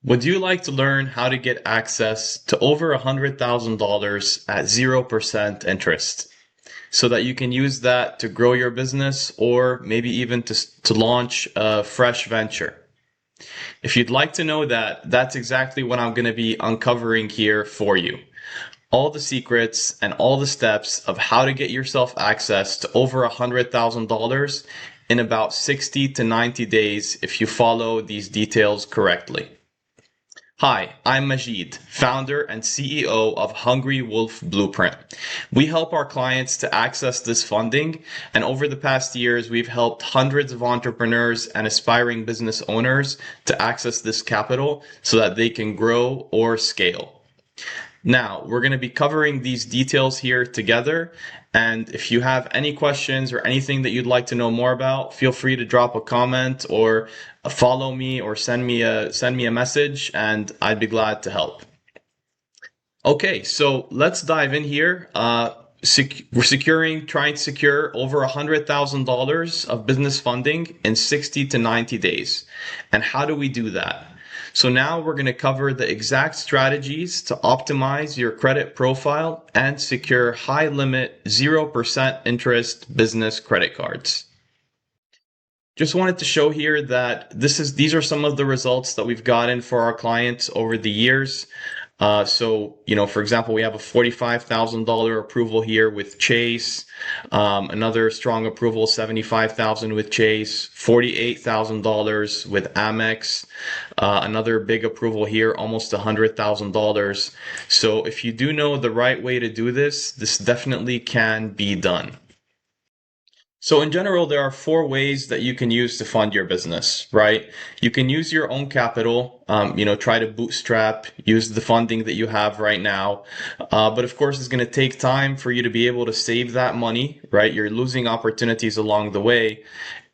Would you like to learn how to get access to over $100,000 at 0% interest so that you can use that to grow your business or maybe even to launch a fresh venture? If you'd like to know that, that's exactly what I'm going to be uncovering here for you. All the secrets and all the steps of how to get yourself access to over $100,000 in about 60 to 90 days if you follow these details correctly. Hi, I'm Majid, founder and CEO of Hungry Wolf Blueprint. We help our clients to access this funding, and over the past years, we've helped hundreds of entrepreneurs and aspiring business owners to access this capital so that they can grow or scale. Now, we're going to be covering these details here together. And if you have any questions or anything that you'd like to know more about, feel free to drop a comment or follow me or send me a message, and I'd be glad to help. Okay, so let's dive in here. We're trying to secure over $100,000 of business funding in 60 to 90 days. And how do we do that? So now we're going to cover the exact strategies to optimize your credit profile and secure high limit 0% interest business credit cards. Just wanted to show here that these are some of the results that we've gotten for our clients over the years. For example, we have a $45,000 approval here with Chase, another strong approval, $75,000 with Chase, $48,000 with Amex, another big approval here, almost $100,000. So if you do know the right way to do this, this definitely can be done. So in general, there are four ways that you can use to fund your business, right? You can use your own capital, try to bootstrap, use the funding that you have right now. But of course, it's going to take time for you to be able to save that money, right? You're losing opportunities along the way.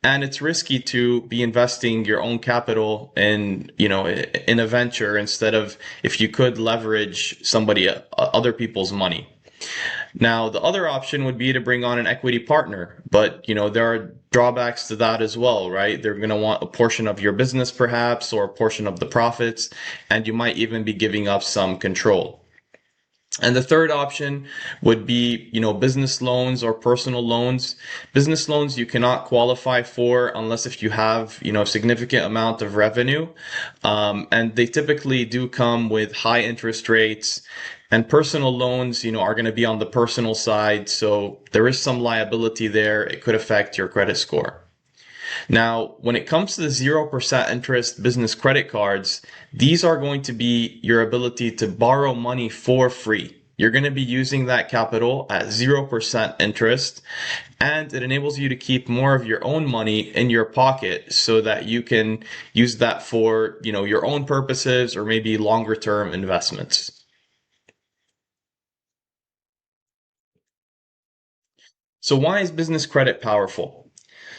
And it's risky to be investing your own capital in a venture instead of if you could leverage other people's money. Now, the other option would be to bring on an equity partner, but there are drawbacks to that as well, right? They're going to want a portion of your business perhaps, or a portion of the profits, and you might even be giving up some control. And the third option would be, business loans or personal loans. Business loans you cannot qualify for unless if you have, a significant amount of revenue. And they typically do come with high interest rates. And personal loans, are going to be on the personal side. So there is some liability there. It could affect your credit score. Now, when it comes to the 0% interest business credit cards, these are going to be your ability to borrow money for free. You're going to be using that capital at 0% interest, and it enables you to keep more of your own money in your pocket so that you can use that for, your own purposes or maybe longer term investments. So why is business credit powerful?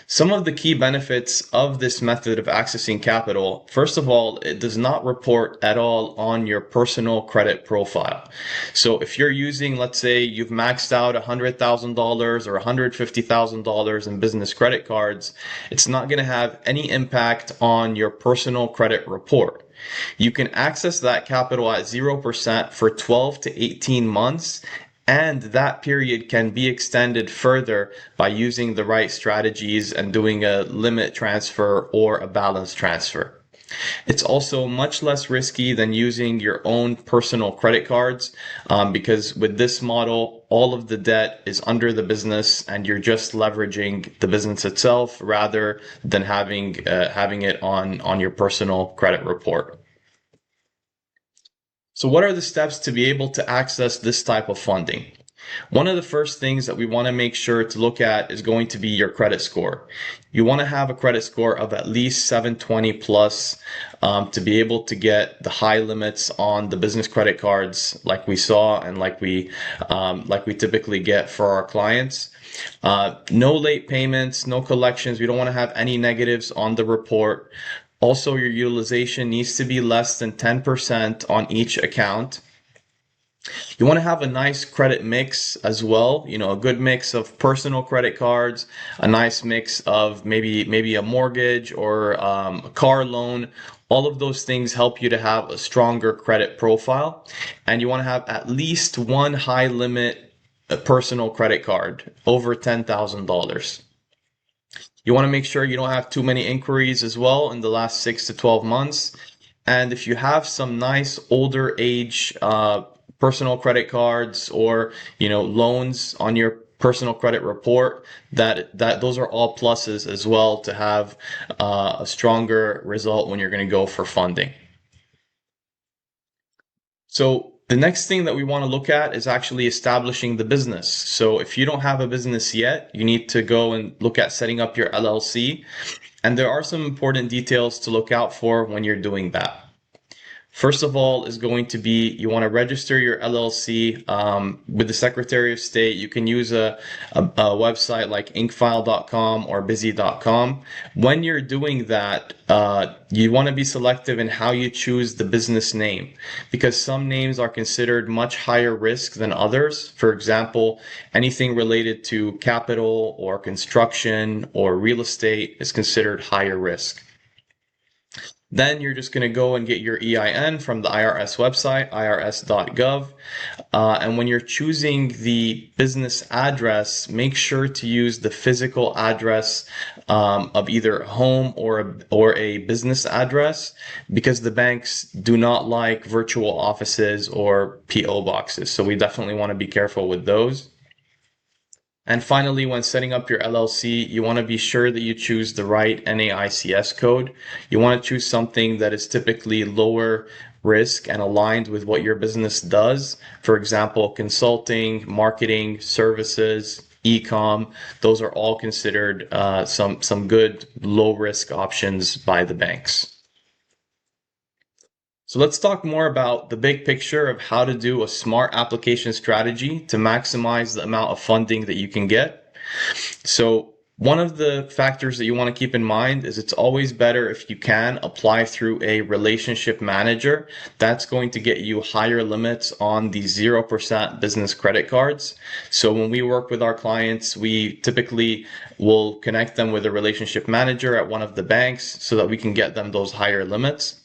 Some of the key benefits of this method of accessing capital, first of all, it does not report at all on your personal credit profile. So if you're using, let's say you've maxed out $100,000 or $150,000 in business credit cards, it's not going to have any impact on your personal credit report. You can access that capital at 0% for 12 to 18 months, and that period can be extended further by using the right strategies and doing a limit transfer or a balance transfer. It's also much less risky than using your own personal credit cards because with this model, all of the debt is under the business and you're just leveraging the business itself rather than having it on your personal credit report. So what are the steps to be able to access this type of funding? One of the first things that we want to make sure to look at is going to be your credit score. You want to have a credit score of at least 720 plus to be able to get the high limits on the business credit cards like we saw and like we typically get for our clients. No late payments, no collections. We don't want to have any negatives on the report. Also, your utilization needs to be less than 10% on each account. You want to have a nice credit mix as well, a good mix of personal credit cards, a nice mix of maybe a mortgage or a car loan, All of those things help you to have a stronger credit profile, and you want to have at least one high limit personal credit card over $10,000. You want to make sure you don't have too many inquiries as well in the last 6 to 12 months. And if you have some nice older age personal credit cards or loans on your personal credit report, that those are all pluses as well to have a stronger result when you're going to go for funding. So the next thing that we want to look at is actually establishing the business. So if you don't have a business yet, you need to go and look at setting up your LLC. And there are some important details to look out for when you're doing that. First of all is going to be you want to register your LLC with the Secretary of State. You can use a website like inkfile.com or busy.com. When you're doing that, you want to be selective in how you choose the business name, because some names are considered much higher risk than others. For example, anything related to capital or construction or real estate is considered higher risk. Then you're just going to go and get your EIN from the IRS website, irs.gov. And when you're choosing the business address, make sure to use the physical address of either a home or a business address, because the banks do not like virtual offices or PO boxes. So we definitely want to be careful with those. And finally, when setting up your LLC, you want to be sure that you choose the right NAICS code. You want to choose something that is typically lower risk and aligned with what your business does. For example, consulting, marketing, services, e-com, those are all considered some good low risk options by the banks. So let's talk more about the big picture of how to do a smart application strategy to maximize the amount of funding that you can get. So one of the factors that you want to keep in mind is it's always better if you can apply through a relationship manager. That's going to get you higher limits on the 0% business credit cards. So when we work with our clients, we typically will connect them with a relationship manager at one of the banks so that we can get them those higher limits.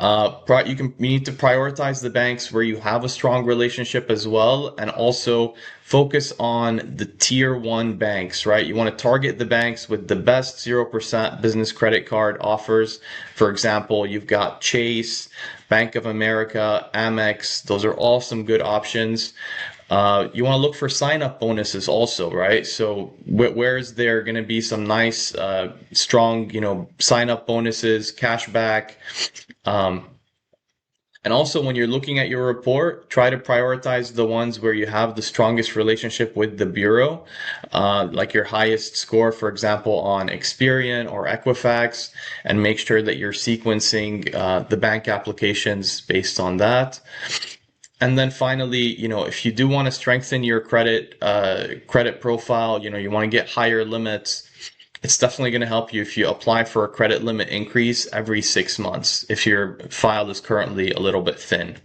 You need to prioritize the banks where you have a strong relationship as well, and also focus on the tier 1 banks, right? You want to target the banks with the best 0% business credit card offers. For example, you've got Chase, Bank of America, Amex. Those are all some good options. You want to look for sign-up bonuses also, right? So where is there going to be some nice, strong, sign-up bonuses, cash back. And also when you're looking at your report, try to prioritize the ones where you have the strongest relationship with the bureau, like your highest score, for example, on Experian or Equifax, and make sure that you're sequencing the bank applications based on that. And then finally, if you do want to strengthen your credit profile, you want to get higher limits, it's definitely going to help you if you apply for a credit limit increase every 6 months if your file is currently a little bit thin.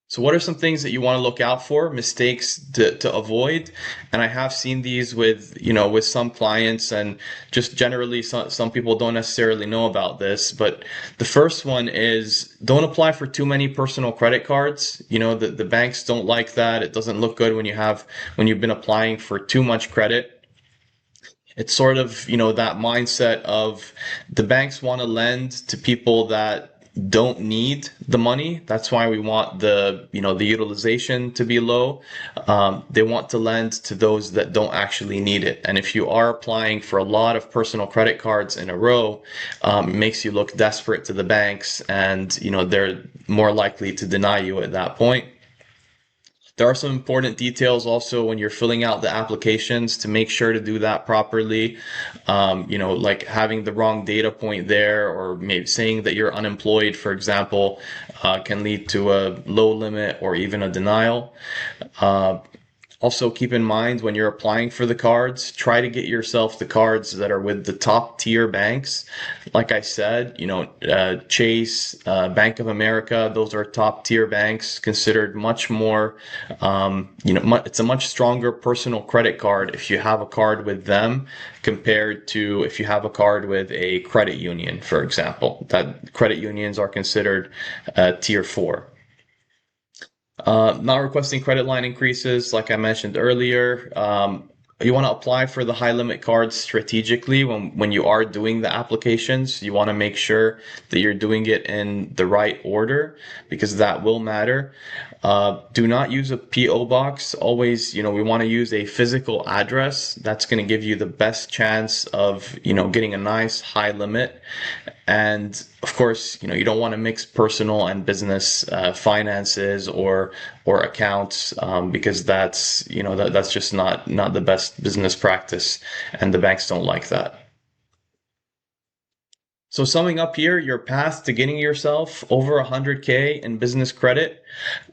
So what are some things that you want to look out for, mistakes to avoid? And I have seen these with some clients, and just generally some people don't necessarily know about this. But the first one is don't apply for too many personal credit cards. The banks don't like that. It doesn't look good when you've been applying for too much credit. It's sort of, that mindset of the banks want to lend to people that don't need the money. That's why we want the utilization to be low. They want to lend to those that don't actually need it. And if you are applying for a lot of personal credit cards in a row, it makes you look desperate to the banks, and, they're more likely to deny you at that point. There are some important details also when you're filling out the applications to make sure to do that properly. Like having the wrong data point there, or maybe saying that you're unemployed, for example, can lead to a low limit or even a denial. Also, keep in mind when you're applying for the cards, try to get yourself the cards that are with the top tier banks. Like I said, Chase, Bank of America, those are top tier banks, considered much more, it's a much stronger personal credit card if you have a card with them compared to if you have a card with a credit union, for example. That credit unions are considered tier 4. Not requesting credit line increases, like I mentioned earlier. You want to apply for the high limit cards strategically when you are doing the applications. You want to make sure that you're doing it in the right order because that will matter. Do not use a PO box. Always, we want to use a physical address. That's going to give you the best chance of, getting a nice high limit. And of course, you don't want to mix personal and business finances or accounts because that's that's just not the best business practice, and the banks don't like that. So summing up here, your path to getting yourself over 100K in business credit.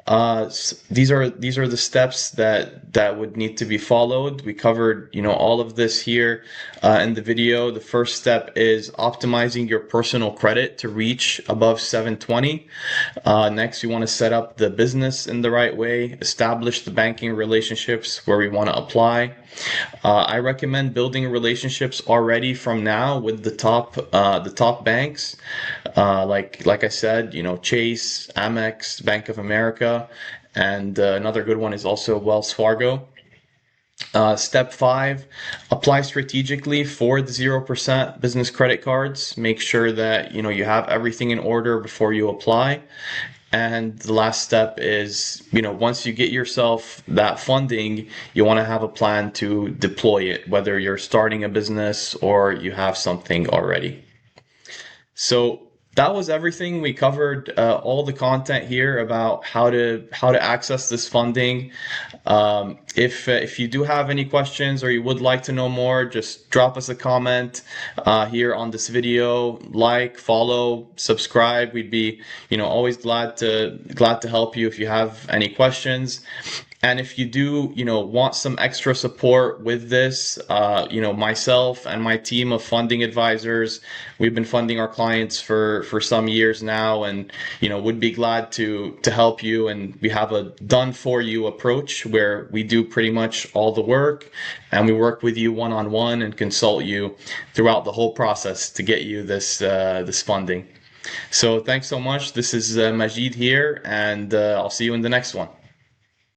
These are the steps that would need to be followed. We covered all of this here in the video. The first step is optimizing your personal credit to reach above 720. Next, we want to set up the business in the right way, establish the banking relationships where we want to apply. I recommend building relationships already from now with the top banks, like I said, Chase, Amex, Bank of America, and another good one is also Wells Fargo. Step 5, apply strategically for the 0% business credit cards. Make sure that you have everything in order before you apply. And the last step is, once you get yourself that funding, you want to have a plan to deploy it, whether you're starting a business or you have something already. So that was everything. We covered all the content here about how to access this funding. If you do have any questions or you would like to know more, just drop us a comment here on this video. Like, follow, subscribe. We'd be always glad to help you if you have any questions. And if you do, want some extra support with this, myself and my team of funding advisors, we've been funding our clients for some years now, and would be glad to help you. And we have a done for you approach where we do pretty much all the work, and we work with you one-on-one and consult you throughout the whole process to get you this funding. So thanks so much. This is Majid here, and I'll see you in the next one.